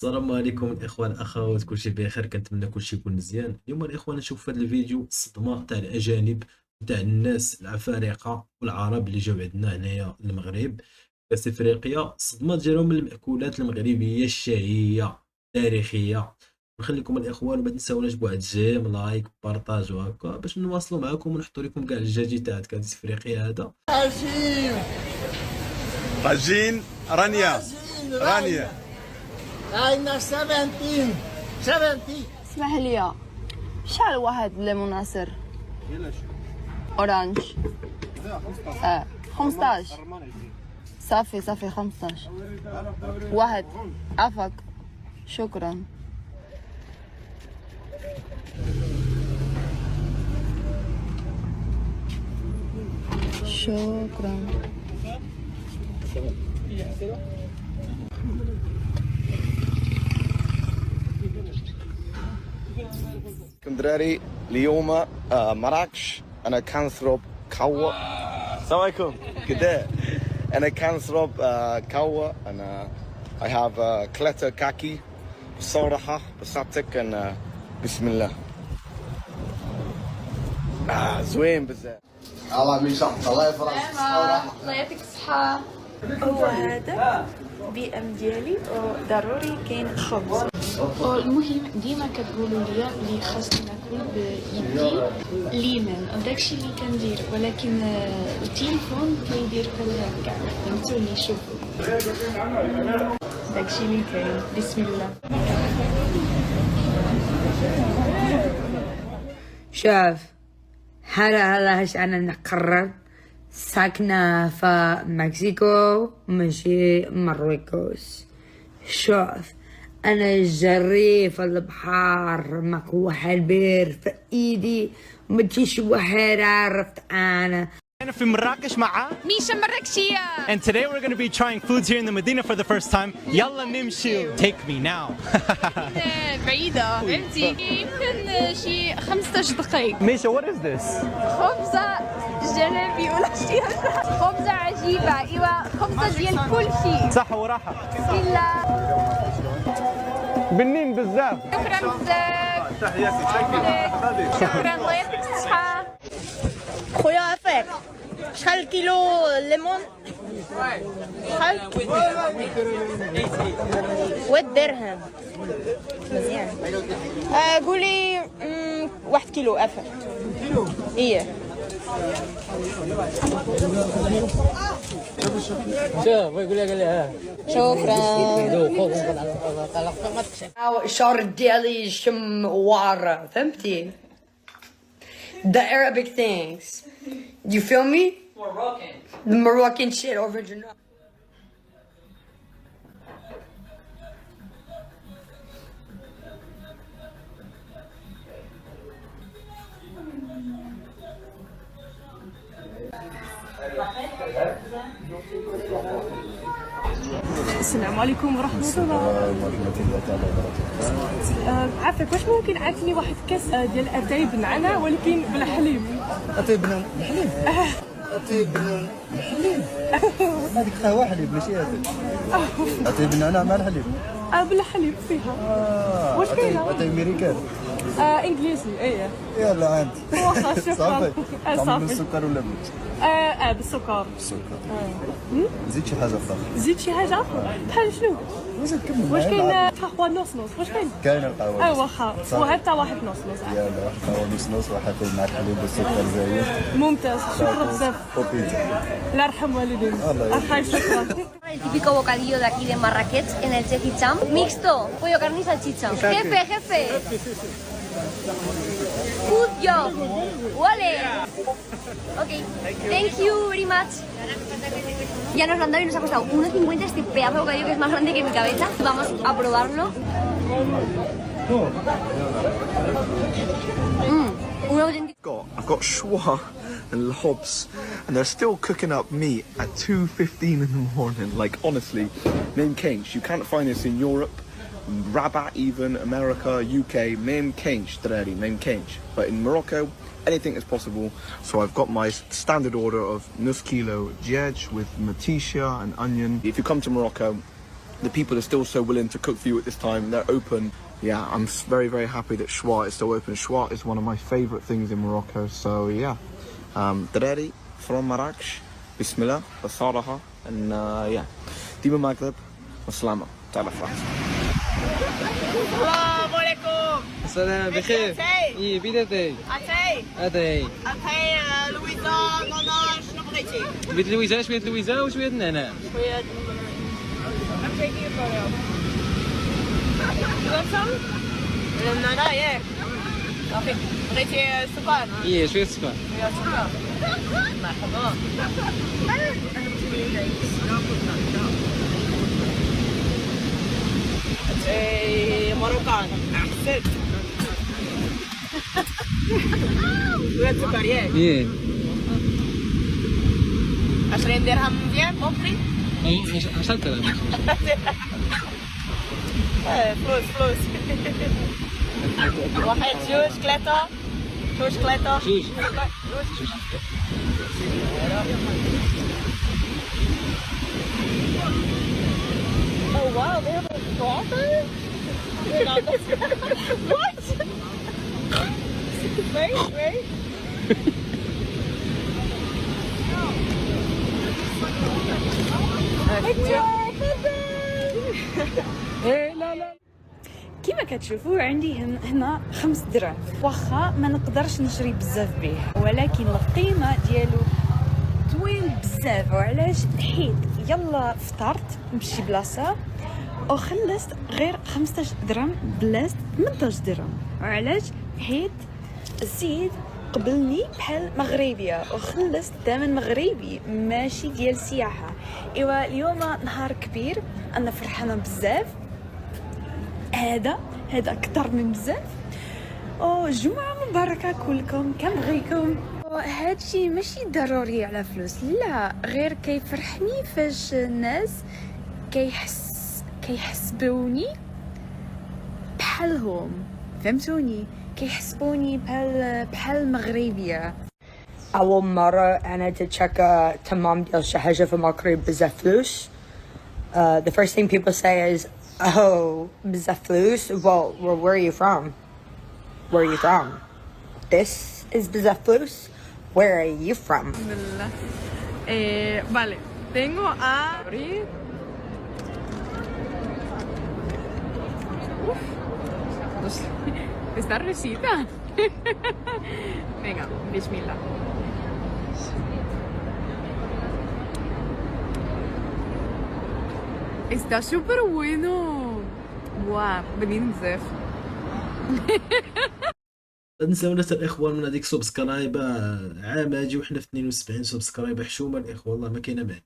السلام عليكم الاخوان الاخوات، كلشي بخير، كنتمنى كلشي يكون مزيان. اليوم الاخوان نشوف في هذا الفيديو الصدمه تاع الاجانب، تاع الناس العفارقه والعرب اللي جاو عندنا هنايا المغرب كاس افريقيا. الصدمه ديالهم من المأكولات المغربيه الشهيه تاريخيه. نخليكم الاخوان ما تنساوناش بواحد جيم لايك بارطاج وهكا باش نواصلوا معكم ونحطوا لكم كاع الجديدات كاس افريقيا هذا. طاجين رانيا رانيا. عندنا 17 70. اسمح لي، شحال واحد ليمون عصير اورانج؟ 15. صافي 15 واحد. عفاك، شكرا. شكرا. كندراري اليوم مراكش. انا كنشرب قهوه. السلام عليكم كدا. انا كنشرب قهوه. انا I have كلتا كاكي بصراحه بصحتك. انا بسم الله زوين بزاف. الله من شاء الله يفرح. الله يعطيك الصحة. هو هذا بي ام ديالي وضروري كاين خبز. المهم ديما كتقولوا لي بلي خاصني ناكل بيدي ليمون، داكشي اللي كندير، ولكن التليفون كيدير بحال هكا، فهمتوني؟ شوفوا داكشي اللي كاين. بسم الله. شوف، هلاش أنا نقرر ساكنة في مكسيكو ماشي مرويكوس. شوف، أنا جري في البحر ماك واحد بير في إيدي متيش واحد عرفت أنا. أنا في مراكش مع ميشا مراكشية. and today we're going to be trying foods here in the Medina for the first time. يلا نمشي. Take me now. بعيدة فهمتي، يمكن شي 15 دقيقة. ميشا what is this? خبزة جلابي ولا شي هكا. خبزة عجيبة، ايوا خبزة ديال كل شيء. صحة وراحة. بسم الله. بنين بزاف. شكرا بزاف. شكرا، الله يعطيك الصحة. خويا عفاك، شحال كيلو ليمون؟ شحال؟ والدرهم مزيان. قولي 1 كيلو عفاك. ايه شكرا. الشعر ديالي شم وارة، فهمتي؟ The Arabic things. You feel me? Moroccan. The Moroccan shit original. السلام عليكم ورحمة الله. عافاك، واش ممكن عافني واحد كاس ديال اتاي بنعناع ولكن بلا حليب؟ اتاي بنعناع حليب؟ اتاي بنعناع حليب؟ هذيك قهوة حليب ماشي اتاي. اتاي بنعناع مع الحليب؟ بلا حليب فيها. واش كاينه؟ اتاي امريكان. انجليزي. ايه يلا عندي. واخا شكرا. صافي. تعمل صافي. بالسكر ولا بلوج؟ بالسكر. بالسكر. زيد شي حاجة أخرى. زيد شي حاجة بحال شنو؟ وزيد كمل. واش كاين قهوة نص نص؟ واش كاين؟ كاين القهوة. واخا، وحتى واحد نص نص. يلا واحد قهوة نص واحد مع الحليب والسكر زايد. ممتاز، شكرا بزاف. وبيتزا. الله يرحم والدينا. الله شكرا. El típico bocadillo de aquí de Marrakech en el Chechi Cham. Mixto, pollo, carne y salchicha. Jefe. Good job. Vale. Ok, thank you very much. Ya nos lo han dado y nos ha costado 1,50 este pedazo de bocadillo que es más grande que mi cabeza. Vamos a probarlo. Un auténtico. I've got schwa and lobs, and they're still cooking up meat at 2:15 in the morning. Like honestly, name Kench. You can't find this in Europe, Rabat, even America, UK. Name Kench, name Kench. But in Morocco, anything is possible. So I've got my standard order of nus kilo djej with matisha and onion. If you come to Morocco, the people are still so willing to cook for you at this time. They're open. Yeah, I'm very, very happy that Schwa is still open. Schwa is one of my favourite things in Morocco. So yeah, دراري from Marrakech. Bismillah, Basaraha, and yeah, Dima Maghreb, Waslama, تعال فرنسا. السلام عليكم. السلام بخير. اي بيت اتاي. اتاي. لويزا نانا شنو بغيتي؟ بيت لويزا شويه لويزا وشويه النعناع. شوية النعناع ياك. صافي بغيتي سكر؟ اي شويه سكر. مرحبا. مروكان احسن. شوية سكر ياك. اي 20 درهم مزيان اوكي. 10 درهم. فلوس. واحد جوج ثلاثة. جوج. Oh wow, they have a daughter? What? Wait. كيما كتشوفوا عندي هنا 5 دراهم، واخا ما نقدرش نشري بزاف به، ولكن القيمه ديالو طويل بزاف. وعلاش؟ حيت يلا فطرت بشي بلاصه وخلصت غير 15 درهم بلاصه 18 درهم. وعلاش؟ حيت السيد قبلني بحال مغربيه وخلصت ثمن مغربي ماشي ديال سياحه. ايوا اليوم نهار كبير، انا فرحانه بزاف. هذا اكثر من بزاف. جمعه مباركه كلكم، كنبغيكم. هادشي ماشي ضروري على فلوس، لا، غير كيفرحني فاش الناس كيحسبوني بحالهم، فهمتوني؟ كيحسبوني بحال مغربيه. أول مرة أنا تتشكى تمام ديال شي حاجة في المغرب بزاف فلوس. The first thing people say is, oh, بزاف فلوس. Well, where are you from? Where are you from? This is بزاف فلوس. Where are you from? Vale, tengo a abrir. Está recita. Venga, bismillah. Está súper bueno. Wow, بنين بزاف. لا تنساو الاخوان من هذيك سبسكرايب. عام اجي وحنا في 72 سبسكرايب حشومه الاخوه، والله ما كاينه معنى.